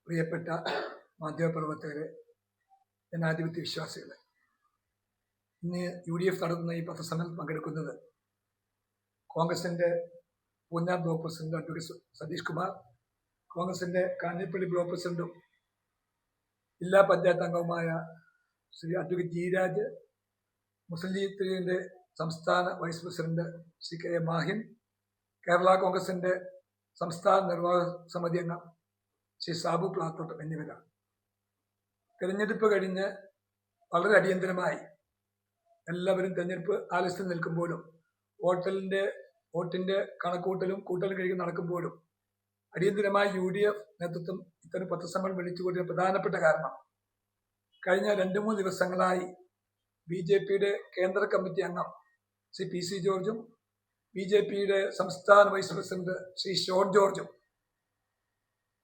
പ്രിയപ്പെട്ട മാധ്യമപ്രവർത്തകരെ, ജനാധിപത്യ വിശ്വാസികളെ, ഇന്ന് UDF നടത്തുന്ന ഈ പത്രസമ്മേളനത്തിൽ പങ്കെടുക്കുന്നത് കോൺഗ്രസിന്റെ Poonjar block president advocate Satheesh Kumar, കോൺഗ്രസിന്റെ കാഞ്ഞിരപ്പള്ളി ബ്ലോക്ക് പ്രസിഡന്റും ജില്ലാ പഞ്ചായത്ത് അംഗവുമായ ശ്രീ അഡ്വക്കേറ്റ് ജി രാജ്, മുസ്ലിം ലീഗിന്റെ സംസ്ഥാന vice president Shri K Mahin, Kerala കോൺഗ്രസിന്റെ സംസ്ഥാന നിർവാഹക സമിതി അംഗം ശ്രീ സാബു പ്ലാത്തോട്ടം എന്നിവരാണ്. തെരഞ്ഞെടുപ്പ് കഴിഞ്ഞ് വളരെ അടിയന്തരമായി എല്ലാവരും തെരഞ്ഞെടുപ്പ് ആലസ്യം നിൽക്കുമ്പോഴും വോട്ടിന്റെ കണക്കൂട്ടലും കൂട്ടലും കഴിയും നടക്കുമ്പോഴും അടിയന്തരമായി UDF നേതൃത്വം ഇത്തരം പത്രസമ്മേളനം വിളിച്ചുകൂടിയ പ്രധാനപ്പെട്ട കാരണം, കഴിഞ്ഞ 2-3 ദിവസങ്ങളായി BJPയുടെ കേന്ദ്ര കമ്മിറ്റി അംഗം ശ്രീ PC ജോർജും BJPയുടെ സംസ്ഥാന വൈസ് പ്രസിഡന്റ് ശ്രീ ഷോൺ ജോർജും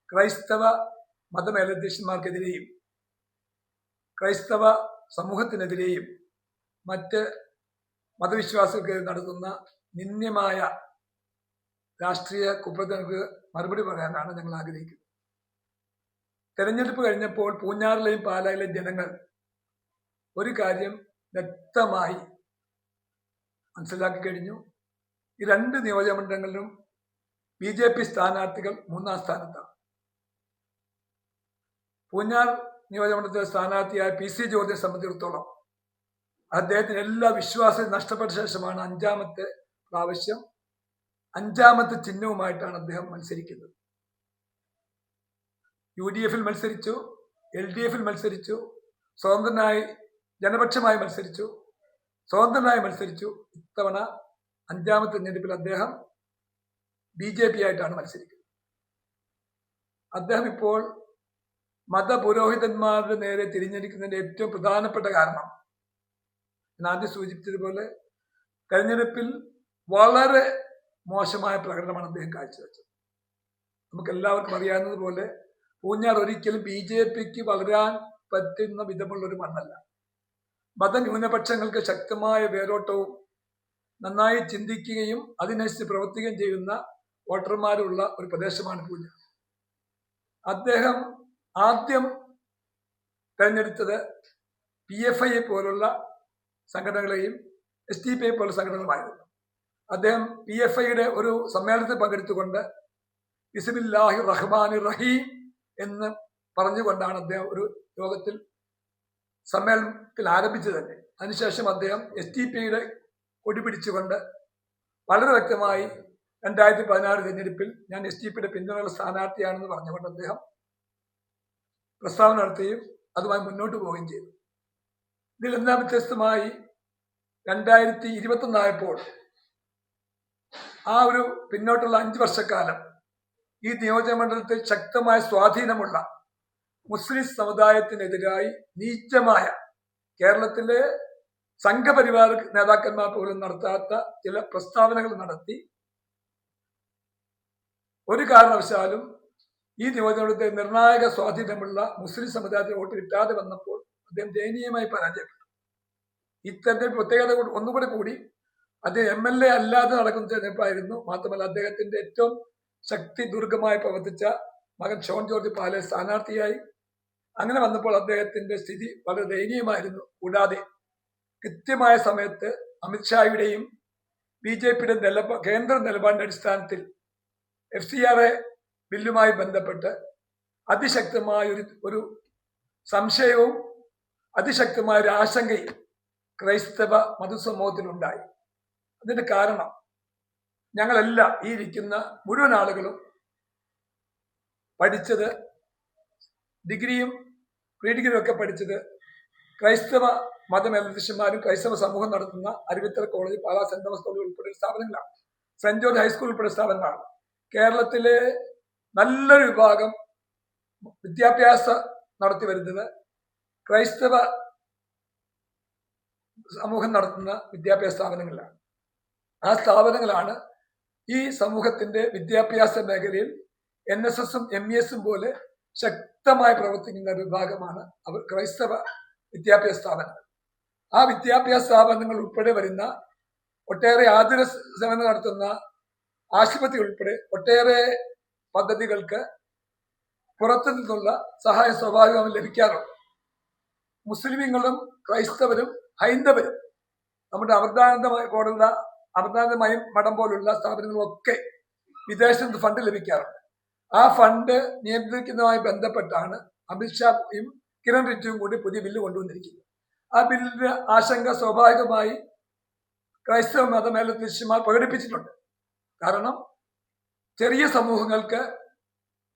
ക്രൈസ്തവ മതമേലധ്യക്ഷന്മാർക്കെതിരെയും ക്രൈസ്തവ സമൂഹത്തിനെതിരെയും മറ്റ് മതവിശ്വാസികൾക്ക് നടത്തുന്ന നിന്ദ്യമായ രാഷ്ട്രീയ കുപ്രചരണങ്ങൾക്ക് മറുപടി പറയാനാണ് ഞങ്ങൾ ആഗ്രഹിക്കുന്നത്. തെരഞ്ഞെടുപ്പ് കഴിഞ്ഞപ്പോൾ പൂഞ്ഞാറിലെയും പാലായിലെയും ജനങ്ങൾ ഒരു കാര്യം വ്യക്തമായി മനസ്സിലാക്കി കഴിഞ്ഞു. ഈ 2 നിയോജകമണ്ഡലങ്ങളിലും BJP സ്ഥാനാർത്ഥികൾ 3-ാം സ്ഥാനത്താണ്. പൂഞ്ഞാർ നിയോജകമണ്ഡലത്തിലെ സ്ഥാനാർത്ഥിയായ PC ജോർജിനെ സംബന്ധിച്ചിടത്തോളം അദ്ദേഹത്തിന് എല്ലാ വിശ്വാസവും നഷ്ടപ്പെട്ട ശേഷമാണ് 5-ാമത്തെ പ്രാവശ്യം 5-ാമത്തെ ചിഹ്നവുമായിട്ടാണ് അദ്ദേഹം മത്സരിക്കുന്നത്. UDFിൽ മത്സരിച്ചു, LDFിൽ മത്സരിച്ചു, സ്വതന്ത്രനായി ജനപക്ഷമായി മത്സരിച്ചു, സ്വതന്ത്രനായി മത്സരിച്ചു. ഇത്തവണ 5-ാമത്തെ തെരഞ്ഞെടുപ്പിൽ അദ്ദേഹം BJP ആയിട്ടാണ് മത്സരിക്കുന്നത്. അദ്ദേഹം ഇപ്പോൾ മതപുരോഹിതന്മാരുടെ നേരെ തിരിഞ്ഞിരിക്കുന്നതിന്റെ ഏറ്റവും പ്രധാനപ്പെട്ട കാരണം, ഞാൻ ആദ്യം സൂചിപ്പിച്ചതുപോലെ തെരഞ്ഞെടുപ്പിൽ വളരെ മോശമായ പ്രകടനമാണ് അദ്ദേഹം കാഴ്ചവെച്ചത്. നമുക്ക് എല്ലാവർക്കും അറിയാവുന്നതുപോലെ പൂഞ്ഞാർ ഒരിക്കലും BJPക്ക് വളരാൻ പറ്റുന്ന വിധമുള്ള ഒരു മണ്ണല്ല. മതന്യൂനപക്ഷങ്ങൾക്ക് ശക്തമായ വേരോട്ടവും നന്നായി ചിന്തിക്കുകയും അതിനനുസരിച്ച് പ്രവർത്തിക്കുകയും ചെയ്യുന്ന വോട്ടർമാരുള്ള ഒരു പ്രദേശമാണ് പൂഞ്ഞാർ. അദ്ദേഹം ആദ്യം തെരഞ്ഞെടുത്തത് PFI പോലുള്ള സംഘടനകളെയും SDPI പോലുള്ള സംഘടനകളുമായിരുന്നു. അദ്ദേഹം PFIയുടെ ഒരു സമ്മേളനത്തിൽ പങ്കെടുത്തുകൊണ്ട് ബിസ്മില്ലാഹി റഹ്മാനി റഹീം എന്ന് പറഞ്ഞുകൊണ്ടാണ് അദ്ദേഹം ഒരു യോഗത്തിൽ സമ്മേളനത്തിൽ ആരംഭിച്ചത് തന്നെ. അതിനുശേഷം അദ്ദേഹം SDPIയുടെ കൊടി പിടിച്ചുകൊണ്ട് വളരെ വ്യക്തമായി 2016 തെരഞ്ഞെടുപ്പിൽ ഞാൻ SDPIയുടെ പിന്തുണയുള്ള സ്ഥാനാർത്ഥിയാണെന്ന് പറഞ്ഞുകൊണ്ട് അദ്ദേഹം പ്രസ്താവന നടത്തുകയും അതുമായി മുന്നോട്ട് പോവുകയും ചെയ്തു. ഇതിൽ എന്താ വ്യത്യസ്തമായി 2021 ആയപ്പോൾ ആ ഒരു പിന്നോട്ടുള്ള 5 വർഷക്കാലം ഈ നിയോജകമണ്ഡലത്തിൽ ശക്തമായ സ്വാധീനമുള്ള മുസ്ലിം സമുദായത്തിനെതിരായി നീചമായ കേരളത്തിലെ സംഘപരിവാർ നേതാക്കന്മാർ പോലും നടത്താത്ത ചില പ്രസ്താവനകൾ നടത്തി ഒരു കാരണവശാലും ഈ നിയോജകമണ്ഡലത്തെ നിർണായക സ്വാധീനമുള്ള മുസ്ലിം സമുദായത്തിന് വോട്ട് കിട്ടാതെ വന്നപ്പോൾ അദ്ദേഹം ദയനീയമായി പരാജയപ്പെട്ടു. ഇത്തരത്തിൽ പ്രത്യേകത ഒന്നുകൂടെ കൂടി അദ്ദേഹം MLA അല്ലാതെ നടക്കുന്ന തെരഞ്ഞെടുപ്പായിരുന്നു. മാത്രമല്ല അദ്ദേഹത്തിന്റെ ഏറ്റവും ശക്തി ദുർഗമായി പ്രവർത്തിച്ച മകൻ ഷോൺ ജോർജ് പാല സ്ഥാനാർത്ഥിയായി. അങ്ങനെ വന്നപ്പോൾ അദ്ദേഹത്തിന്റെ സ്ഥിതി വളരെ ദയനീയമായിരുന്നു. കൂടാതെ കൃത്യമായ സമയത്ത് അമിത്ഷായുടെയും BJPയുടെ കേന്ദ്ര നിലപാടിന്റെ അടിസ്ഥാനത്തിൽ FCRA ബില്ലുമായി ബന്ധപ്പെട്ട് അതിശക്തമായ ഒരു സംശയവും അതിശക്തമായ ഒരു ആശങ്കയും ക്രൈസ്തവ മതസമൂഹത്തിലുണ്ടായി. അതിന്റെ കാരണം ഞങ്ങളെല്ലാം ഈ ഇരിക്കുന്ന മുഴുവൻ ആളുകളും പഠിച്ചത്, ഡിഗ്രിയും പ്രീ ഡിഗ്രിയും ഒക്കെ പഠിച്ചത് ക്രൈസ്തവ മതമേലധ്യക്ഷന്മാരും ക്രൈസ്തവ സമൂഹം നടത്തുന്ന Aruvithura college, Pala saint Thomas college ഉൾപ്പെടെ സ്ഥാപനങ്ങളാണ്. സെന്റ് ജോർജ് ഹൈസ്കൂൾ ഉൾപ്പെടെ സ്ഥാപനങ്ങളാണ്. കേരളത്തിലെ നല്ലൊരു വിഭാഗം വിദ്യാഭ്യാസം നടത്തി വരുന്നത് ക്രൈസ്തവ സമൂഹം നടത്തുന്ന വിദ്യാഭ്യാസ സ്ഥാപനങ്ങളിലാണ്. ആ സ്ഥാപനങ്ങളാണ് ഈ സമൂഹത്തിന്റെ വിദ്യാഭ്യാസ മേഖലയിൽ NSSഉം MESഉം പോലെ ശക്തമായി പ്രവർത്തിക്കുന്ന ഒരു വിഭാഗമാണ് അവർ ക്രൈസ്തവ വിദ്യാഭ്യാസ സ്ഥാപനങ്ങൾ. ആ വിദ്യാഭ്യാസ സ്ഥാപനങ്ങൾ ഉൾപ്പെടെ വരുന്ന ഒട്ടേറെ ആതുര സേവനം നടത്തുന്ന ആശുപത്രി ഉൾപ്പെടെ ഒട്ടേറെ പദ്ധതികൾക്ക് പുറത്തു നിന്നുള്ള സഹായം സ്വാഭാവികമായി ലഭിക്കാറുണ്ട്. മുസ്ലിമീങ്ങളും ക്രൈസ്തവരും ഹൈന്ദവരും നമ്മുടെ അമൃതാനന്ദമയ മഠം പോലുള്ള സ്ഥാപനങ്ങളൊക്കെ വിദേശത്ത് നിന്ന് ഫണ്ട് ലഭിക്കാറുണ്ട്. ആ ഫണ്ട് നിയന്ത്രിക്കുന്നതുമായി ബന്ധപ്പെട്ടാണ് അമിത്ഷായും കിരൺ റിജിജുവും കൂടി പുതിയ ബില്ല് കൊണ്ടുവന്നിരിക്കുന്നത്. ആ ബില്ലിന്റെ ആശങ്ക സ്വാഭാവികമായി ക്രൈസ്തവ മതമേലധ്യക്ഷന്മാർ പ്രകടിപ്പിച്ചിട്ടുണ്ട്. കാരണം ചെറിയ സമൂഹങ്ങൾക്ക്,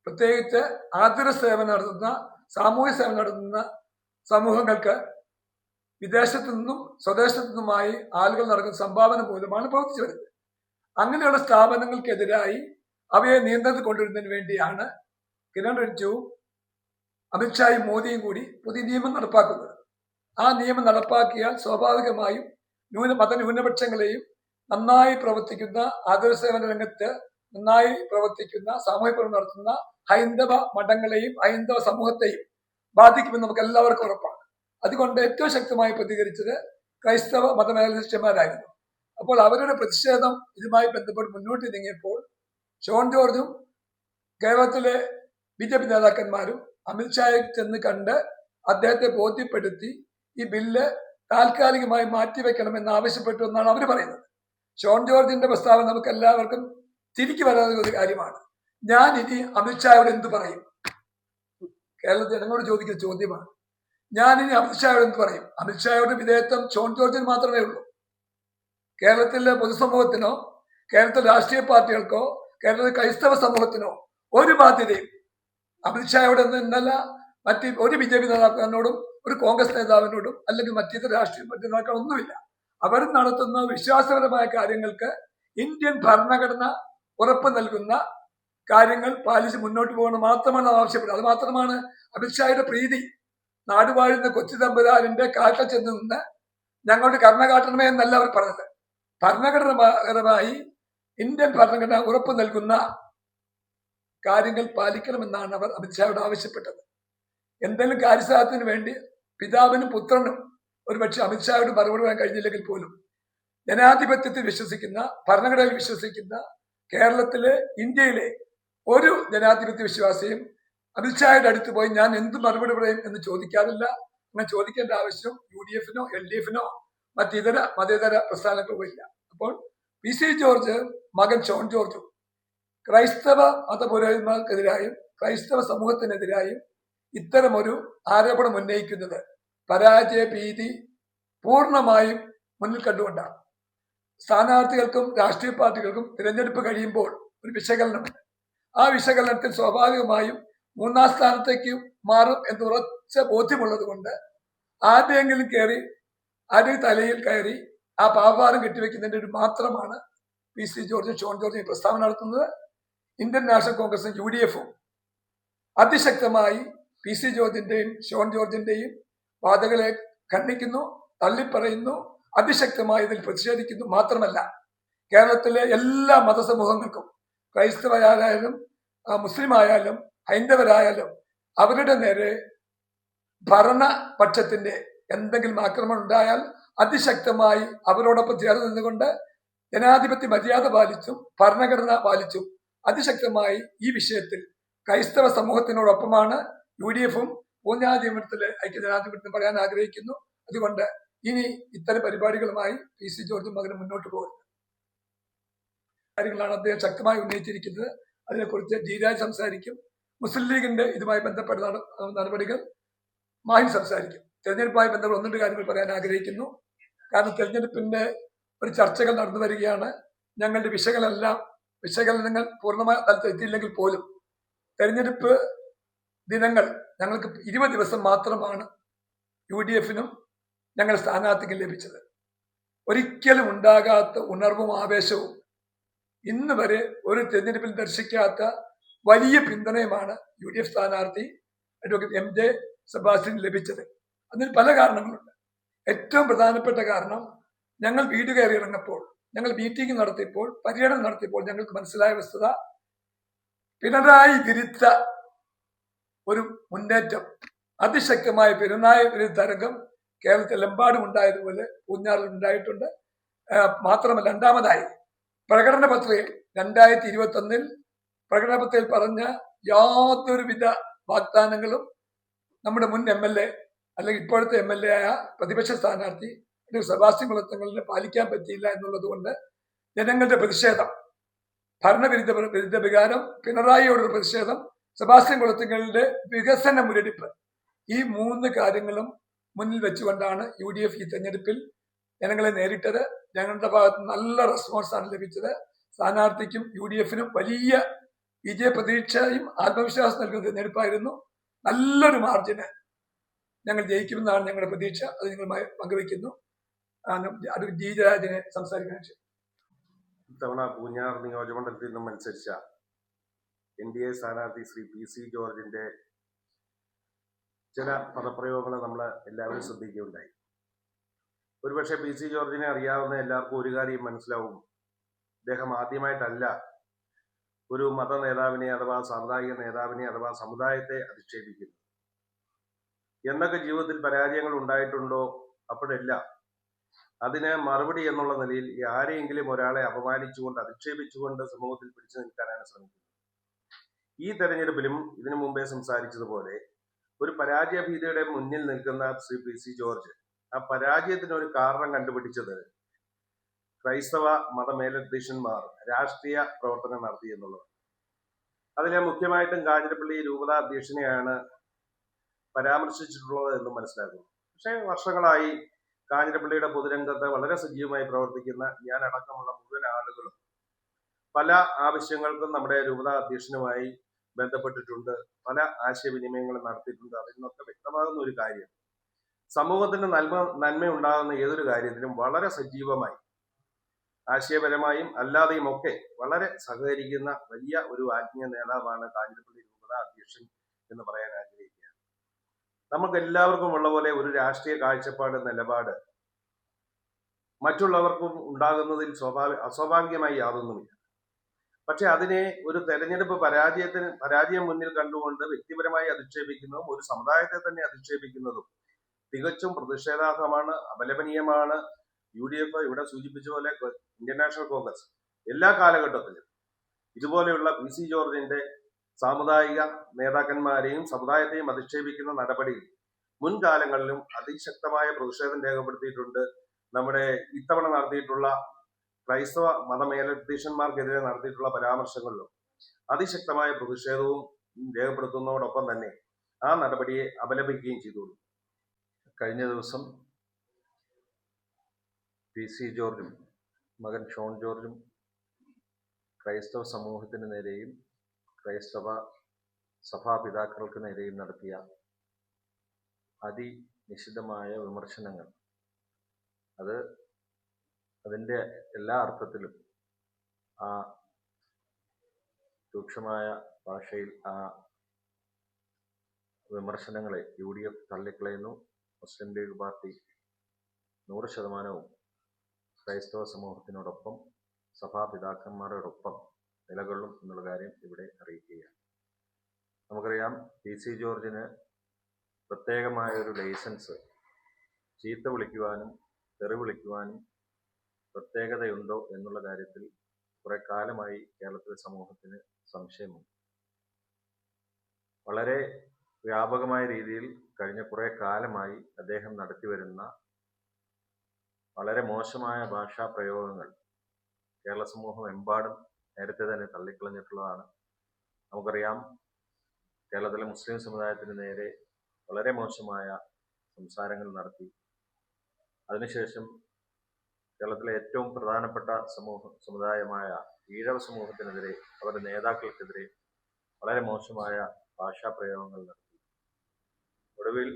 പ്രത്യേകിച്ച് ആതുര സേവനം നടത്തുന്ന, സാമൂഹ്യ സേവനം നടത്തുന്ന സമൂഹങ്ങൾക്ക് വിദേശത്തു നിന്നും സ്വദേശത്തു നിന്നുമായി ആളുകൾ നടക്കുന്ന സംഭാവന മൂലമാണ് പ്രവർത്തിച്ചു വരുന്നത്. അങ്ങനെയുള്ള സ്ഥാപനങ്ങൾക്കെതിരായി അവയെ നിയന്ത്രണത്തിൽ കൊണ്ടുവരുന്നതിന് വേണ്ടിയാണ് കിരൺ റിജിജുവും അമിത്ഷായും മോദിയും കൂടി പുതിയ നിയമം നടപ്പാക്കുന്നത്. ആ നിയമം നടപ്പാക്കിയാൽ സ്വാഭാവികമായും മതന്യൂനപക്ഷങ്ങളെയും നന്നായി പ്രവർത്തിക്കുന്ന ആതുര സേവന രംഗത്ത് നന്നായി പ്രവർത്തിക്കുന്ന സാമൂഹ്യ പ്രവർത്തനം നടത്തുന്ന ഹൈന്ദവ മഠങ്ങളെയും ഹൈന്ദവ സമൂഹത്തെയും ബാധിക്കുമെന്ന് നമുക്ക് എല്ലാവർക്കും ഉറപ്പാണ്. അതുകൊണ്ട് ഏറ്റവും ശക്തമായി പ്രതികരിച്ചത് ക്രൈസ്തവ മതമേലധ്യക്ഷന്മാരായിരുന്നു. അപ്പോൾ അവരുടെ പ്രതിഷേധം ഇതുമായി ബന്ധപ്പെട്ട് മുന്നോട്ട് നീങ്ങിയപ്പോൾ ഷോൺ ജോർജും കേരളത്തിലെ BJP നേതാക്കന്മാരും അമിത്ഷായെ ചെന്ന് കണ്ട് അദ്ദേഹത്തെ ബോധ്യപ്പെടുത്തി ഈ ബില്ല് താൽക്കാലികമായി മാറ്റിവെക്കണമെന്ന് ആവശ്യപ്പെട്ടു എന്നാണ് അവർ പറയുന്നത്. ഷോൺ ജോർജിന്റെ പ്രസ്താവന നമുക്ക് എല്ലാവർക്കും തിരികെ വരാതെ ഒരു കാര്യമാണ്. ഞാൻ ഇനി അമിത്ഷായോട് എന്ത് പറയും? കേരള ജനങ്ങളോട് ചോദിക്കുന്ന ചോദ്യമാണ്. ഞാൻ ഇനി അമിത്ഷായോട് എന്ത് പറയും? അമിത്ഷായോട് വിധേയത്വം ഷോൺ ജോർജിന് മാത്രമേ ഉള്ളൂ. കേരളത്തിലെ പൊതുസമൂഹത്തിനോ കേരളത്തിലെ രാഷ്ട്രീയ പാർട്ടികൾക്കോ കേരളത്തിലെ ക്രൈസ്തവ സമൂഹത്തിനോ ഒരു ബാധ്യതയും അമിത്ഷായോട് എന്നല്ല മറ്റ് ഒരു BJP നേതാക്കളോടും ഒരു കോൺഗ്രസ് നേതാവിനോടും അല്ലെങ്കിൽ മറ്റിതര രാഷ്ട്രീയ നേതാക്കൾ ഒന്നുമില്ല. അവർ നടത്തുന്ന വിശ്വാസപരമായ കാര്യങ്ങൾക്ക് ഇന്ത്യൻ ഭരണഘടന ഉറപ്പ് നൽകുന്ന കാര്യങ്ങൾ പാലിച്ച് മുന്നോട്ട് പോകണം മാത്രമാണ് ആവശ്യപ്പെടുന്നത്. അത് മാത്രമാണ് അമിത്ഷായുടെ പ്രീതി. നാടുവാഴുന്ന കൊച്ചു തമ്പുരാനിന്റെ കാട്ടിൽ ചെന്ന് നിന്ന് ഞങ്ങളുടെ കരുണ കാട്ടണമേ എന്നല്ല അവർ പറഞ്ഞത്. ഭരണഘടനാപരമായി ഇന്ത്യൻ ഭരണഘടന ഉറപ്പ് നൽകുന്ന കാര്യങ്ങൾ പാലിക്കണമെന്നാണ് അവർ അമിത്ഷായോട് ആവശ്യപ്പെട്ടത്. എന്തെങ്കിലും കാര്യസാധ്യത്തിന് വേണ്ടി പിതാവിനും പുത്രനും ഒരുപക്ഷെ അമിത്ഷായോട് മറുപടി പറയാൻ കഴിഞ്ഞില്ലെങ്കിൽ പോലും ജനാധിപത്യത്തിൽ വിശ്വസിക്കുന്ന, ഭരണഘടനയിൽ വിശ്വസിക്കുന്ന കേരളത്തിലെ, ഇന്ത്യയിലെ ഒരു ജനാധിപത്യ വിശ്വാസിയും അമിത്ഷായുടെ അടുത്ത് പോയി ഞാൻ എന്ത് മറുപടി പറയും എന്ന് ചോദിക്കാറില്ല. അങ്ങനെ ചോദിക്കേണ്ട ആവശ്യം UDF-നോ LDF-നോ മറ്റിതര മതേതര പ്രസ്ഥാനങ്ങൾക്കോ ഇല്ല. അപ്പോൾ PC ജോർജ് മകൻ ഷോൺ ജോർജും ക്രൈസ്തവ മതപുരോഹിതന്മാർക്കെതിരായും ക്രൈസ്തവ സമൂഹത്തിനെതിരായും ഇത്തരമൊരു ആരോപണം ഉന്നയിക്കുന്നത് പരാജയ ഭീതി പൂർണ്ണമായും മുന്നിൽ കണ്ടുകൊണ്ടാണ്. സ്ഥാനാർത്ഥികൾക്കും രാഷ്ട്രീയ പാർട്ടികൾക്കും തിരഞ്ഞെടുപ്പ് കഴിയുമ്പോൾ ഒരു വിശകലനമുണ്ട്. ആ വിശകലനത്തിൽ സ്വാഭാവികമായും 3-ാം സ്ഥാനത്തേക്ക് മാറും എന്ന് ഉറച്ച ബോധ്യമുള്ളത് കൊണ്ട് ആരുടെയെങ്കിലും തലയിൽ കയറി ആ പാഭാരം കെട്ടിവെക്കുന്നതിന്റെ ഒരു മാത്രമാണ് PC ജോർജും ഷോൺ ജോർജും ഈ പ്രസ്താവന നടത്തുന്നത്. ഇന്ത്യൻ നാഷണൽ കോൺഗ്രസും UDF-ഉം അതിശക്തമായി PC ജോർജിന്റെയും ഷോൺ ജോർജിന്റെയും വാദങ്ങളെ ഖണ്ഡിക്കുന്നു, തള്ളിപ്പറയുന്നു, അതിശക്തമായി ഇതിൽ പ്രതിഷേധിക്കുന്നു. മാത്രമല്ല കേരളത്തിലെ എല്ലാ മതസമൂഹങ്ങൾക്കും, ക്രൈസ്തവരായാലും മുസ്ലിം ആയാലും ഹൈന്ദവരായാലും അവരുടെ നേരെ ഭരണപക്ഷത്തിന്റെ എന്തെങ്കിലും ആക്രമണം ഉണ്ടായാൽ അതിശക്തമായി അവരോടൊപ്പം ചേർന്ന് നിന്നുകൊണ്ട് ജനാധിപത്യ മര്യാദ പാലിച്ചും ഭരണഘടന പാലിച്ചും അതിശക്തമായി ഈ വിഷയത്തിൽ ക്രൈസ്തവ സമൂഹത്തിനോടൊപ്പമാണ് UDF-ഉം പൂഞ്ഞാതിമഠത്തിലെ ഐക്യജനാധിപത്യം പറയാൻ ആഗ്രഹിക്കുന്നു. അതുകൊണ്ട് ഇനി ഇത്തരം പരിപാടികളുമായി PC ജോർജും മകനും മുന്നോട്ട് പോകുന്നത് കാര്യങ്ങളാണ് അദ്ദേഹം ശക്തമായി ഉന്നയിച്ചിരിക്കുന്നത്. അതിനെക്കുറിച്ച് ജീരാജ് സംസാരിക്കും. മുസ്ലിം ലീഗിന്റെ ഇതുമായി ബന്ധപ്പെട്ട നടപടികൾ മാഹിൻ സംസാരിക്കും. തെരഞ്ഞെടുപ്പുമായി ബന്ധപ്പെട്ട 1-2 കാര്യങ്ങൾ പറയാൻ ആഗ്രഹിക്കുന്നു. കാരണം തെരഞ്ഞെടുപ്പിന്റെ ഒരു ചർച്ചകൾ നടന്നു വരികയാണ്. ഞങ്ങളുടെ വിശകലനങ്ങൾ പൂർണ്ണമായ തലത്തിൽ എത്തിയില്ലെങ്കിൽ പോലും തെരഞ്ഞെടുപ്പ് ദിനങ്ങൾ ഞങ്ങൾക്ക് 20 ദിവസം മാത്രമാണ് UDF-നും ഞങ്ങൾ സ്ഥാനാർത്ഥിക്ക് ലഭിച്ചത്. ഒരിക്കലും ഉണ്ടാകാത്ത ഉണർവും ആവേശവും ഇന്ന് വരെ ഒരു തെരഞ്ഞെടുപ്പിൽ ദർശിക്കാത്ത വലിയ പിന്തുണയുമാണ് UDF സ്ഥാനാർത്ഥി അഡ്വക്കേറ്റ് MJ സെബാസ്റ്റ്യൻ ലഭിച്ചത്. അതിന് പല കാരണങ്ങളുണ്ട്. ഏറ്റവും പ്രധാനപ്പെട്ട കാരണം ഞങ്ങൾ വീട് കയറി ഇറങ്ങപ്പോൾ, ഞങ്ങൾ മീറ്റിംഗ് നടത്തിയപ്പോൾ, പര്യടനം നടത്തിയപ്പോൾ ഞങ്ങൾക്ക് മനസ്സിലായ വസ്തുത പിണറായി വിരുദ്ധ ഒരു മുന്നേറ്റം, അതിശക്തമായ പിണറായി വിരുദ്ധ തരംഗം കേരളത്തിലെമ്പാടും ഉണ്ടായതുപോലെ പൂഞ്ഞാറിൽ ഉണ്ടായിട്ടുണ്ട്. മാത്രമല്ല രണ്ടാമതായി പ്രകടന പത്രികയിൽ 2021 പ്രകടന പത്രികയിൽ പറഞ്ഞ യാതൊരുവിധ വാഗ്ദാനങ്ങളും നമ്മുടെ മുൻ MLA അല്ലെങ്കിൽ ഇപ്പോഴത്തെ MLA ആയ പ്രതിപക്ഷ സ്ഥാനാർത്ഥി സെബാസ്റ്റ്യൻ കുളത്തങ്ങളിന് പാലിക്കാൻ പറ്റിയില്ല എന്നുള്ളത് കൊണ്ട് ജനങ്ങളുടെ പ്രതിഷേധം, വിരുദ്ധ വികാരം, പിണറായിയോടുള്ള പ്രതിഷേധം, സെബാസ്റ്റ്യൻ കുളത്തങ്ങളുടെ വികസന മുരടിപ്പ്, ഈ 3 കാര്യങ്ങളും മുന്നിൽ വെച്ചുകൊണ്ടാണ് UDF ഈ തെരഞ്ഞെടുപ്പിൽ ജനങ്ങളെ നേരിട്ടത്. ഞങ്ങളുടെ ഭാഗത്ത് നല്ല റെസ്പോൺസാണ് ലഭിച്ചത്. സ്ഥാനാർത്ഥിക്കും UDFനും വലിയ വിജയ പ്രതീക്ഷയും ആത്മവിശ്വാസം നൽകുന്ന തെരഞ്ഞെടുപ്പായിരുന്നു. നല്ലൊരു മാർജിന് ഞങ്ങൾ ജയിക്കുമെന്നാണ് ഞങ്ങളുടെ പ്രതീക്ഷ. അത് നിങ്ങളുമായി പങ്കുവയ്ക്കുന്നു. അത് ജയരാജനെ സംസാരിക്കാൻ. ഇത്തവണ പൂഞ്ഞാർ നിയോജകമണ്ഡലത്തിൽ നിന്നും മത്സരിച്ച NDA സ്ഥാനാർത്ഥി ശ്രീ PC ജോർജിന്റെ ചില പദപ്രയോഗങ്ങൾ നമ്മൾ എല്ലാവരും ശ്രദ്ധിക്കുകയുണ്ടായി. ഒരുപക്ഷെ PC ജോർജിനെ അറിയാവുന്ന എല്ലാവർക്കും ഒരു കാര്യം മനസ്സിലാവും, അദ്ദേഹം ആദ്യമായിട്ടല്ല ഒരു മത നേതാവിനെ അഥവാ സാമുദായിക നേതാവിനെ അഥവാ സമുദായത്തെ അധിക്ഷേപിക്കുന്നത്. എന്നൊക്കെ ജീവിതത്തിൽ പരാജയങ്ങൾ ഉണ്ടായിട്ടുണ്ടോ അപ്പോഴെല്ലാം അതിന് മറുപടി എന്നുള്ള നിലയിൽ ആരെയെങ്കിലും ഒരാളെ അപമാനിച്ചുകൊണ്ട് അധിക്ഷേപിച്ചുകൊണ്ട് സമൂഹത്തിൽ പിടിച്ചു നിൽക്കാനാണ് ശ്രമിക്കുന്നത്. ഈ തെരഞ്ഞെടുപ്പിലും ഇതിനു മുമ്പേ സംസാരിച്ചതുപോലെ ഒരു പരാജയ ഭീതിയുടെ മുന്നിൽ നിൽക്കുന്ന ശ്രീ PC ജോർജ് ആ പരാജയത്തിന് ഒരു കാരണം കണ്ടുപിടിച്ചത് ക്രൈസ്തവ മതമേലധ്യക്ഷന്മാർ രാഷ്ട്രീയ പ്രവർത്തനം നടത്തി എന്നുള്ളത്. അതിലെ മുഖ്യമായിട്ടും കാഞ്ഞിരപ്പള്ളി രൂപത അധ്യക്ഷനെയാണ് പരാമർശിച്ചിട്ടുള്ളത് എന്ന് മനസ്സിലാക്കുന്നു. പക്ഷേ വർഷങ്ങളായി കാഞ്ഞിരപ്പള്ളിയുടെ പൊതുരംഗത്ത് വളരെ സജീവമായി പ്രവർത്തിക്കുന്ന ഞാൻ അടക്കമുള്ള മുഴുവൻ ആളുകളും പല ആവശ്യങ്ങൾക്കും നമ്മുടെ രൂപത അധ്യക്ഷനുമായി ബന്ധപ്പെട്ടിട്ടുണ്ട്, പല ആശയവിനിമയങ്ങളും നടത്തിയിട്ടുണ്ട്. അതിൽ നിന്നൊക്കെ വ്യക്തമാകുന്ന ഒരു കാര്യം, സമൂഹത്തിന് നന്മ ഉണ്ടാകുന്ന ഏതൊരു കാര്യത്തിലും വളരെ സജീവമായി ആശയപരമായും അല്ലാതെയും ഒക്കെ വളരെ സഹകരിക്കുന്ന വലിയ ഒരു ആത്മീയ നേതാവാണ് കാഞ്ഞിരപ്പള്ളി രൂപത അധ്യക്ഷൻ എന്ന് പറയാൻ ആഗ്രഹിക്കുകയാണ്. നമുക്ക് എല്ലാവർക്കും ഉള്ള പോലെ ഒരു രാഷ്ട്രീയ കാഴ്ചപ്പാട്, നിലപാട് മറ്റുള്ളവർക്കും ഉണ്ടാകുന്നതിൽ അസ്വാഭാവികമായി യാതൊന്നുമില്ല. പക്ഷെ അതിനെ ഒരു തെരഞ്ഞെടുപ്പ് പരാജയം മുന്നിൽ കണ്ടുകൊണ്ട് വ്യക്തിപരമായി അധിക്ഷേപിക്കുന്നതും ഒരു സമുദായത്തെ തന്നെ അധിക്ഷേപിക്കുന്നതും തികച്ചും പ്രതിഷേധാർഹമാണ്, അപലപനീയമാണ്. UDF ഇവിടെ സൂചിപ്പിച്ച പോലെ ഇന്ത്യൻ നാഷണൽ കോൺഗ്രസ് എല്ലാ കാലഘട്ടത്തിലും ഇതുപോലെയുള്ള PC ജോർജിന്റെ സാമുദായിക നേതാക്കന്മാരെയും സമുദായത്തെയും അധിക്ഷേപിക്കുന്ന നടപടിയിൽ മുൻകാലങ്ങളിലും അതിശക്തമായ പ്രതിഷേധം രേഖപ്പെടുത്തിയിട്ടുണ്ട്. നമ്മുടെ ഇത്തവണ നടത്തിയിട്ടുള്ള ക്രൈസ്തവ മതമേലധ്യക്ഷന്മാർക്കെതിരെ നടത്തിയിട്ടുള്ള പരാമർശങ്ങളിലും അതിശക്തമായ പ്രതിഷേധവും രേഖപ്പെടുത്തുന്നതോടൊപ്പം തന്നെ ആ നടപടിയെ അപലപിക്കുകയും ചെയ്തു. കഴിഞ്ഞ ദിവസം PC ജോർജും മകൻ ഷോൺ ജോർജും ക്രൈസ്തവ സമൂഹത്തിന് നേരെയും ക്രൈസ്തവ സഭാപിതാക്കൾക്ക് നേരെയും നടത്തിയ അതിനിശിതമായ വിമർശനങ്ങൾ, അതിൻ്റെ എല്ലാ അർത്ഥത്തിലും ആ രൂക്ഷമായ ഭാഷയിൽ ആ വിമർശനങ്ങളെ UDF തള്ളിക്കളയുന്നു. മുസ്ലിം ലീഗ് പാർട്ടി 100% ക്രൈസ്തവ സമൂഹത്തിനോടൊപ്പം സഭാപിതാക്കന്മാരോടൊപ്പം നിലകൊള്ളും എന്നുള്ള കാര്യം ഇവിടെ അറിയിക്കുകയാണ്. നമുക്കറിയാം, PC ജോർജിന് പ്രത്യേകമായ ഒരു ലൈസൻസ് ചീത്ത വിളിക്കുവാനും തെറി വിളിക്കുവാനും പ്രത്യേകതയുണ്ടോ എന്നുള്ള കാര്യത്തിൽ കുറെ കാലമായി കേരളത്തിലെ സമൂഹത്തിന് സംശയമുണ്ട്. വളരെ വ്യാപകമായ രീതിയിൽ കഴിഞ്ഞ കുറെ കാലമായി അദ്ദേഹം നടത്തിവരുന്ന വളരെ മോശമായ ഭാഷാ പ്രയോഗങ്ങൾ കേരള സമൂഹം എമ്പാടും നേരത്തെ തന്നെ തള്ളിക്കളഞ്ഞിട്ടുള്ളതാണ്. നമുക്കറിയാം, കേരളത്തിലെ മുസ്ലിം സമുദായത്തിന് നേരെ വളരെ മോശമായ സംസാരങ്ങൾ നടത്തി. അതിനുശേഷം കേരളത്തിലെ ഏറ്റവും പ്രധാനപ്പെട്ട സമുദായമായ ഈഴവ സമൂഹത്തിനെതിരെ, അവരുടെ നേതാക്കൾക്കെതിരെ വളരെ മോശമായ ഭാഷാ പ്രയോഗങ്ങൾ നടത്തി. ഒടുവിൽ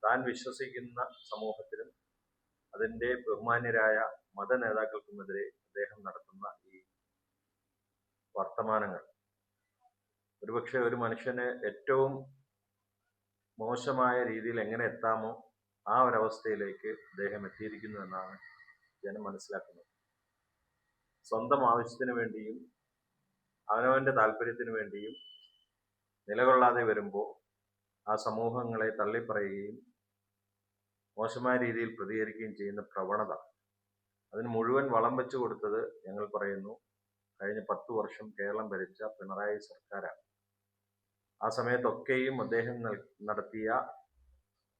താൻ വിശ്വസിക്കുന്ന സമൂഹത്തിനും അതിൻ്റെ ബഹുമാന്യരായ മത നേതാക്കൾക്കുമെതിരെ അദ്ദേഹം നടത്തുന്ന ഈ വർത്തമാനങ്ങൾ ഒരുപക്ഷെ ഒരു മനുഷ്യന് ഏറ്റവും മോശമായ രീതിയിൽ എങ്ങനെ എത്താമോ ആ ഒരവസ്ഥയിലേക്ക് അദ്ദേഹം എത്തിയിരിക്കുന്നു എന്നാണ് ജനം മനസ്സിലാക്കുന്നത്. സ്വന്തം ആവശ്യത്തിന് വേണ്ടിയും അവനവൻ്റെ താല്പര്യത്തിന് വേണ്ടിയും നിലകൊള്ളാതെ വരുമ്പോൾ ആ സമൂഹങ്ങളെ തള്ളിപ്പറയുകയും മോശമായ രീതിയിൽ പ്രതികരിക്കുകയും ചെയ്യുന്ന പ്രവണത, അതിന് മുഴുവൻ വളം വെച്ചു കൊടുത്തത് ഞങ്ങൾ പറയുന്നു കഴിഞ്ഞ 10 വർഷം കേരളം ഭരിച്ച പിണറായി സർക്കാരാണ്. ആ സമയത്തൊക്കെയും അദ്ദേഹം നടത്തിയ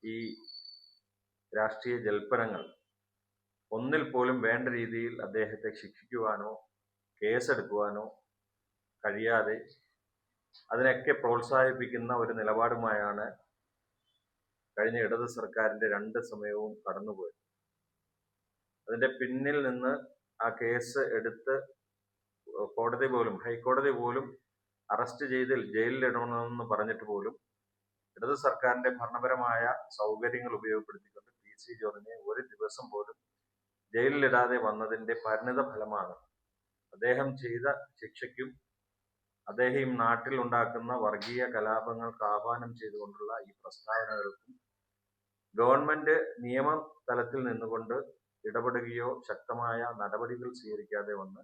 ഈ രാഷ്ട്രീയ ജൽപ്പനങ്ങൾ ഒന്നിൽ പോലും വേണ്ട രീതിയിൽ അദ്ദേഹത്തെ ശിക്ഷിക്കുവാനോ കേസെടുക്കുവാനോ കഴിയാതെ അതിനൊക്കെ പ്രോത്സാഹിപ്പിക്കുന്ന ഒരു നിലപാടുമായാണ് കഴിഞ്ഞ ഇടത് സർക്കാരിന്റെ 2 സമയവും കടന്നുപോയത്. അതിന്റെ പിന്നിൽ നിന്ന് ആ കേസ് എടുത്ത് ഹൈക്കോടതി പോലും അറസ്റ്റ് ചെയ്ത് ജയിലിലിടണമെന്ന് പറഞ്ഞിട്ട് പോലും ഇടത് സർക്കാരിന്റെ ഭരണപരമായ സൗകര്യങ്ങൾ ഉപയോഗപ്പെടുത്തിക്കൊണ്ട് PC ജോർജിനെ ഒരു ദിവസം പോലും ജയിലിലിടാതെ വന്നതിന്റെ പരിണിത ഫലമാണ് അദ്ദേഹം ചെയ്ത ശിക്ഷയ്ക്കും അദ്ദേഹം നാട്ടിൽ ഉണ്ടാക്കുന്ന വർഗീയ കലാപങ്ങൾക്ക് ആഹ്വാനം ചെയ്തുകൊണ്ടുള്ള ഈ പ്രസ്താവനകൾക്കും ഗവൺമെന്റ് നിയമ തലത്തിൽ നിന്നുകൊണ്ട് ഇടപെടുകയോ ശക്തമായ നടപടികൾ സ്വീകരിക്കാതെ വന്ന്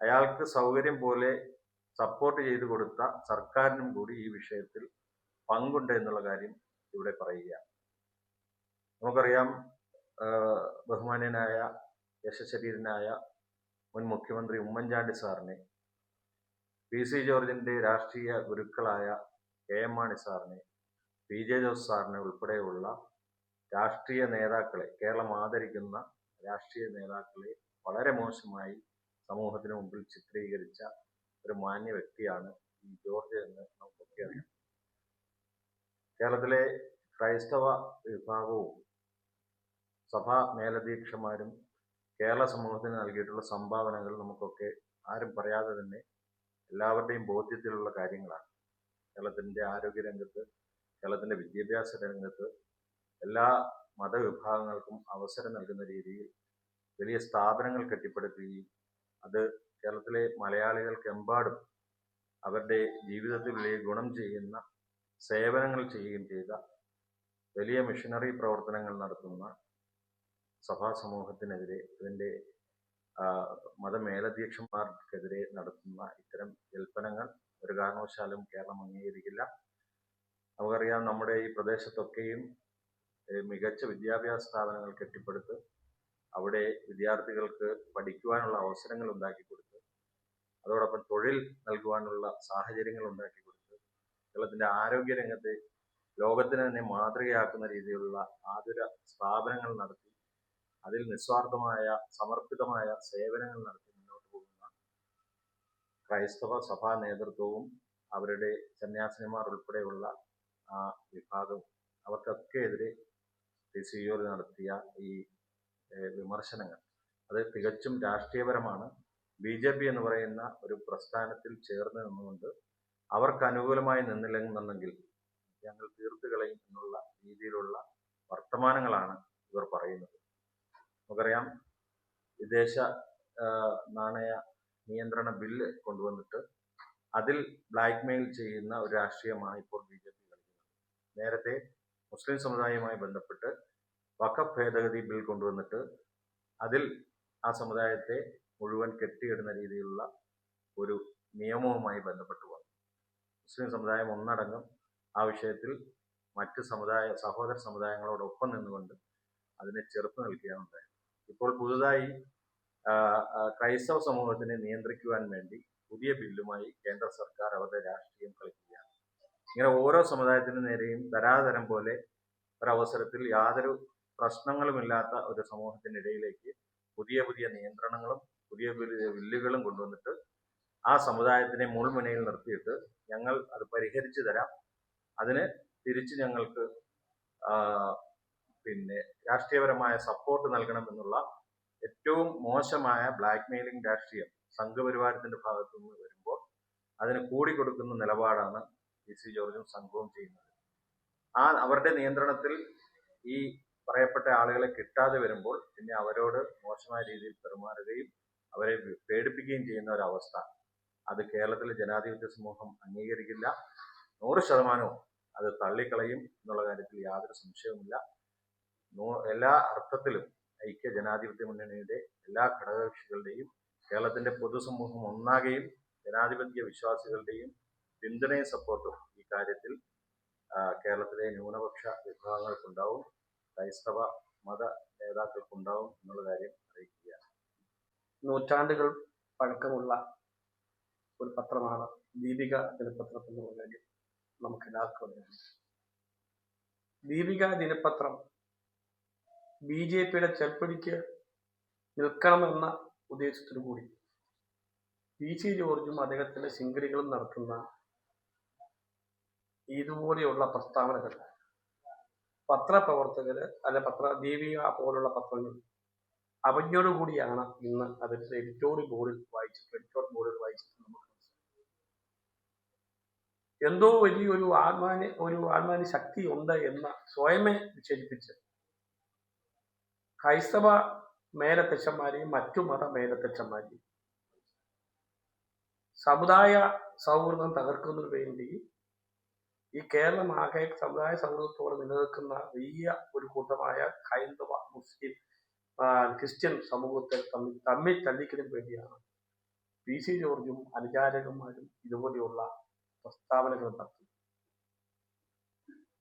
അയാൾക്ക് സൗകര്യം പോലെ സപ്പോർട്ട് ചെയ്തു കൊടുത്ത സർക്കാരിനും കൂടി ഈ വിഷയത്തിൽ പങ്കുണ്ട് എന്നുള്ള കാര്യം ഇവിടെ പറയുക. നമുക്കറിയാം, ബഹുമാന്യനായ യശശരീരനായ മുൻ മുഖ്യമന്ത്രി ഉമ്മൻചാണ്ടി സാറിനെ, PC ജോർജിന്റെ രാഷ്ട്രീയ ഗുരുക്കളായ KM മാണി സാറിനെ, PJ ജോസ് സാറിനെ ഉൾപ്പെടെയുള്ള രാഷ്ട്രീയ നേതാക്കളെ, കേരളം ആദരിക്കുന്ന രാഷ്ട്രീയ നേതാക്കളെ വളരെ മോശമായി സമൂഹത്തിന് മുമ്പിൽ ചിത്രീകരിച്ച ഒരു മാന്യ വ്യക്തിയാണ് ഈ ജോർജ് എന്ന് നമുക്കൊക്കെ അറിയാം. കേരളത്തിലെ ക്രൈസ്തവ വിഭാഗവും സഭാ മേലധ്യക്ഷന്മാരും കേരള സമൂഹത്തിന് നൽകിയിട്ടുള്ള സംഭാവനകൾ നമുക്കൊക്കെ ആരും പറയാതെ തന്നെ എല്ലാവരുടെയും ബോധ്യത്തിലുള്ള കാര്യങ്ങളാണ്. കേരളത്തിൻ്റെ ആരോഗ്യരംഗത്ത്, കേരളത്തിൻ്റെ വിദ്യാഭ്യാസ രംഗത്ത് എല്ലാ മതവിഭാഗങ്ങൾക്കും അവസരം നൽകുന്ന രീതിയിൽ വലിയ സ്ഥാപനങ്ങൾ കെട്ടിപ്പടുക്കുകയും അത് കേരളത്തിലെ മലയാളികൾക്കെമ്പാടും അവരുടെ ജീവിതത്തിൽ വലിയ ഗുണം ചെയ്യുന്ന സേവനങ്ങൾ ചെയ്യുകയും ചെയ്ത വലിയ മിഷനറി പ്രവർത്തനങ്ങൾ നടത്തുന്ന സഭാ സമൂഹത്തിനെതിരെ, ഇതിൻ്റെ മതമേലധ്യക്ഷന്മാർക്കെതിരെ നടത്തുന്ന ഇത്തരം ജൽപ്പനങ്ങൾ ഒരു കാരണവശാലും കേരളം അംഗീകരിക്കില്ല. നമുക്കറിയാം, നമ്മുടെ ഈ പ്രദേശത്തൊക്കെയും മികച്ച വിദ്യാഭ്യാസ സ്ഥാപനങ്ങൾ കെട്ടിപ്പടുത്ത് അവിടെ വിദ്യാർത്ഥികൾക്ക് പഠിക്കുവാനുള്ള അവസരങ്ങൾ ഉണ്ടാക്കി കൊടുത്ത് അതോടൊപ്പം തൊഴിൽ നൽകുവാനുള്ള സാഹചര്യങ്ങൾ ഉണ്ടാക്കി കൊടുത്ത് കേരളത്തിൻ്റെ ആരോഗ്യരംഗത്തെ ലോകത്തിന് തന്നെ മാതൃകയാക്കുന്ന രീതിയിലുള്ള ആതുര സ്ഥാപനങ്ങൾ നടത്തി അതിൽ നിസ്വാർത്ഥമായ സമർപ്പിതമായ സേവനങ്ങൾ നടത്തി മുന്നോട്ട് പോകുന്ന ക്രൈസ്തവ സഭാ നേതൃത്വവും അവരുടെ സന്യാസിനിമാർ ഉൾപ്പെടെയുള്ള ആ വിഭാഗവും അവർക്കൊക്കെ എതിരെ PC ജോർജ് നടത്തിയ ഈ വിമർശനങ്ങൾ അത് തികച്ചും രാഷ്ട്രീയപരമാണ്. BJP എന്ന് പറയുന്ന ഒരു പ്രസ്ഥാനത്തിൽ ചേർന്ന് നിന്നുകൊണ്ട് അവർക്ക് അനുകൂലമായി നിന്നില്ലെന്നുണ്ടെങ്കിൽ ഞങ്ങൾ തീർത്തു കളയും എന്നുള്ള രീതിയിലുള്ള വർത്തമാനങ്ങളാണ് ഇവർ പറയുന്നത്. നമുക്കറിയാം, വിദേശ നാണയ നിയന്ത്രണ ബില്ല് കൊണ്ടുവന്നിട്ട് അതിൽ ബ്ലാക്ക് മെയിൽ ചെയ്യുന്ന ഒരു രാഷ്ട്രീയമാണ് ഇപ്പോൾ BJP കളിക്കുന്നത്. നേരത്തെ മുസ്ലിം സമുദായവുമായി ബന്ധപ്പെട്ട് വഖഫ് ഭേദഗതി ബിൽ കൊണ്ടുവന്നിട്ട് അതിൽ ആ സമുദായത്തെ മുഴുവൻ കെട്ടിയിടുന്ന രീതിയിലുള്ള ഒരു നിയമവുമായി ബന്ധപ്പെട്ടു വന്നു. മുസ്ലിം സമുദായം ഒന്നടങ്കം ആ വിഷയത്തിൽ മറ്റ് സഹോദര സമുദായങ്ങളോടൊപ്പം നിന്നുകൊണ്ട് അതിനെ ചെറുത്ത് നിൽക്കുകയാണ് ഉണ്ടായത്. ഇപ്പോൾ പുതുതായി ക്രൈസ്തവ സമൂഹത്തിനെ നിയന്ത്രിക്കുവാൻ വേണ്ടി പുതിയ ബില്ലുമായി കേന്ദ്ര സർക്കാർ അവരുടെ രാഷ്ട്രീയം കളിക്കുകയാണ്. ഇങ്ങനെ ഓരോ സമുദായത്തിനു നേരെയും തരാതരം പോലെ ഒരവസരത്തിൽ യാതൊരു പ്രശ്നങ്ങളുമില്ലാത്ത ഒരു സമൂഹത്തിനിടയിലേക്ക് പുതിയ പുതിയ നിയന്ത്രണങ്ങളും പുതിയ പുതിയ ബില്ലുകളും കൊണ്ടുവന്നിട്ട് ആ സമുദായത്തിനെ മുൾമുനയിൽ നിർത്തിയിട്ട് ഞങ്ങൾ അത് പരിഹരിച്ചു തരാം, അതിന് തിരിച്ച് ഞങ്ങൾക്ക് രാഷ്ട്രീയപരമായ സപ്പോർട്ട് നൽകണം എന്നുള്ള ഏറ്റവും മോശമായ ബ്ലാക്ക് മെയിലിംഗ് രാഷ്ട്രീയം സംഘപരിവാരത്തിന്റെ ഭാഗത്തു നിന്ന് വരുമ്പോൾ അതിന് കൂടിക്കൊടുക്കുന്ന നിലപാടാണ് PC ജോർജും സംഘവും ചെയ്യുന്നത്. അവരുടെ നിയന്ത്രണത്തിൽ ഈ പറയപ്പെട്ട ആളുകളെ കിട്ടാതെ വരുമ്പോൾ പിന്നെ അവരോട് മോശമായ രീതിയിൽ പെരുമാറുകയും അവരെ പേടിപ്പിക്കുകയും ചെയ്യുന്ന ഒരവസ്ഥ അത് കേരളത്തിലെ ജനാധിപത്യ സമൂഹം അംഗീകരിക്കില്ല. 100% അത് തള്ളിക്കളയും എന്നുള്ള കാര്യത്തിൽ യാതൊരു സംശയവുമില്ല. എല്ലാ അർത്ഥത്തിലും ഐക്യ ജനാധിപത്യ മുന്നണിയുടെ എല്ലാ ഘടകകക്ഷികളുടെയും കേരളത്തിന്റെ പൊതുസമൂഹം ഒന്നാകെയും ജനാധിപത്യ വിശ്വാസികളുടെയും പിന്തുണയും സപ്പോർട്ടും ഈ കാര്യത്തിൽ കേരളത്തിലെ ന്യൂനപക്ഷ വിഭാഗങ്ങൾക്കുണ്ടാവും, ക്രൈസ്തവ മത നേതാക്കൾക്കുണ്ടാവും എന്നുള്ള കാര്യം അറിയിക്കുകയാണ്. നൂറ്റാണ്ടുകൾ പഴക്കമുള്ള ഒരു പത്രമാണ് ദീപിക ദിനപത്രം എന്ന് പറയുന്നത്. നമുക്ക് എല്ലാവർക്കും അറിയാം. ദീപിക ദിനപത്രം BJPയുടെ ചെൽപ്പടിക്ക് നിൽക്കണമെന്ന ഉദ്ദേശത്തോടു കൂടി PC ജോർജും അദ്ദേഹത്തിന്റെ ശിങ്കിടികളും നടത്തുന്ന ഇതുപോലെയുള്ള പ്രസ്താവനകൾ പത്രപ്രവർത്തകര് ദീപിക പോലുള്ള പത്രങ്ങൾ അവജ്ഞയോടുകൂടിയാണ് ഇന്ന് അതിന്റെ എഡിറ്റോറിയൽ ബോർഡിൽ വായിച്ചിട്ട് നമുക്ക് എന്തോ വലിയൊരു ആത്മാനി ശക്തി ഉണ്ട് എന്ന് സ്വയമേ വിശേഷിപ്പിച്ച് ക്രൈസ്തവ മേലധ്യക്ഷന്മാരെയും മറ്റു മത മേലധ്യക്ഷന്മാരെയും സമുദായ സൗഹൃദം തകർക്കുന്നതിന് വേണ്ടി ഈ കേരളമാകെ സമുദായ സൗഹൃദത്തോടെ നിലനിൽക്കുന്ന വലിയ ഒരു കൂട്ടമായ ഹൈന്ദവ മുസ്ലിം ക്രിസ്ത്യൻ സമൂഹത്തെ തമ്മിൽ തല്ലിക്കുന്നതിന് വേണ്ടിയാണ് PC ജോർജും അനുചാരകന്മാരും ഇതുപോലെയുള്ള പ്രസ്താവനകൾ നടത്തുന്നത്.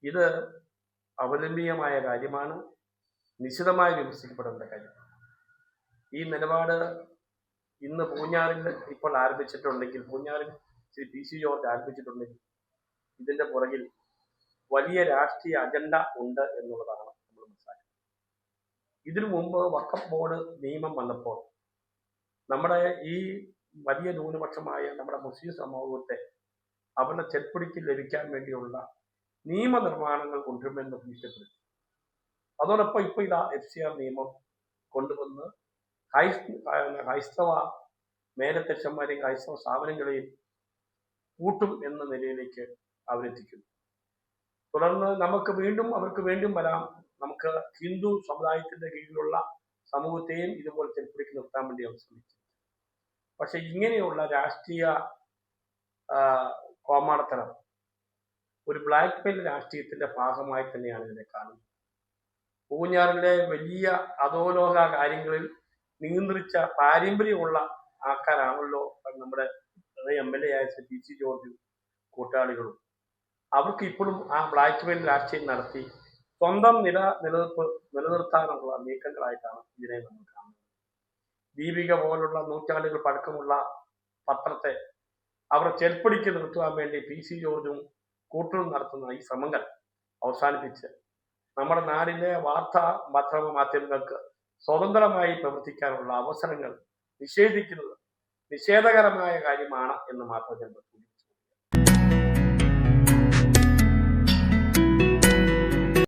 ഇത് അപലംബീയമായ കാര്യമാണ്, നിശിതമായി വിമർശിക്കപ്പെടേണ്ട കാര്യമാണ്. ഈ നിലപാട് ഇന്ന് പൂഞ്ഞാറിൽ ഇപ്പോൾ ആരംഭിച്ചിട്ടുണ്ടെങ്കിൽ, പൂഞ്ഞാറിൽ ശ്രീ PC ജോർജ് ആരംഭിച്ചിട്ടുണ്ടെങ്കിൽ ഇതിന്റെ പുറകിൽ വലിയ രാഷ്ട്രീയ അജണ്ട ഉണ്ട് എന്നുള്ളതാണ് നമ്മൾ മനസ്സിലാക്കുന്നത്. ഇതിനു മുമ്പ് വഖഫ് ബോർഡ് നിയമം വന്നപ്പോൾ നമ്മുടെ ഈ വലിയ ന്യൂനപക്ഷമായ നമ്മുടെ മുസ്ലിം സമൂഹത്തെ അവരുടെ ചെൽപ്പിടിക്ക് ലഭിക്കാൻ വേണ്ടിയുള്ള നിയമനിർമ്മാണങ്ങൾ കൊണ്ടുവരുമെന്ന് ഭീഷണിപ്പെടുത്തി. അതോടൊപ്പം ഇപ്പോൾ ഇതാ FCR നിയമം കൊണ്ടുവന്ന് ക്രൈസ്തവ മേലധ്യക്ഷന്മാരെയും ക്രൈസ്തവ സ്ഥാപനങ്ങളെയും കൂട്ടും എന്ന നിലയിലേക്ക് അവരെത്തിക്കുന്നു. തുടർന്ന് അവർക്ക് വീണ്ടും വരാം. നമുക്ക് ഹിന്ദു സമുദായത്തിന്റെ കീഴിലുള്ള സമൂഹത്തെയും ഇതുപോലെ ചെൽപ്പിടിക്ക് നിർത്താൻ വേണ്ടി അവർ ശ്രമിച്ചു. പക്ഷെ ഇങ്ങനെയുള്ള രാഷ്ട്രീയ കോമാടത്തരം ഒരു ബ്ലാക്ക് മെയിൽ രാഷ്ട്രീയത്തിന്റെ ഭാഗമായി തന്നെയാണ് ഇതിനെ കാണുന്നത്. പൂഞ്ഞാറിലെ വലിയ അധോലോക കാര്യങ്ങളിൽ നിയന്ത്രിച്ച പാരമ്പര്യമുള്ള ആൾക്കാരാണല്ലോ നമ്മുടെ MLA ആയ PC ജോർജും കൂട്ടാളികളും. അവർക്ക് ഇപ്പോഴും ആ ബ്ലാക്ക് മെയിൽ രാഷ്ട്രീയം നടത്തി സ്വന്തം നിലനിർത്താനുള്ള നീക്കങ്ങളായിട്ടാണ് ഇതിനെ നമ്മൾ കാണുന്നത്. ദീപിക പോലുള്ള നൂറ്റാണ്ടുകൾ പഴക്കമുള്ള പത്രത്തെ അവർ ചെൽപ്പടിക്ക് നിർത്തുവാൻ വേണ്ടി PC ജോർജും കൂട്ടരും നടത്തുന്ന ഈ ശ്രമങ്ങൾ അവസാനിപ്പിച്ച് നമ്മുടെ നാടിന്റെ വാർത്താ മാധ്യമങ്ങൾക്ക് സ്വതന്ത്രമായി പ്രവർത്തിക്കാനുള്ള അവസരങ്ങൾ നിഷേധിക്കുന്നത് നിഷേധകരമായ കാര്യമാണ് എന്ന് മാത്രം ഞാൻ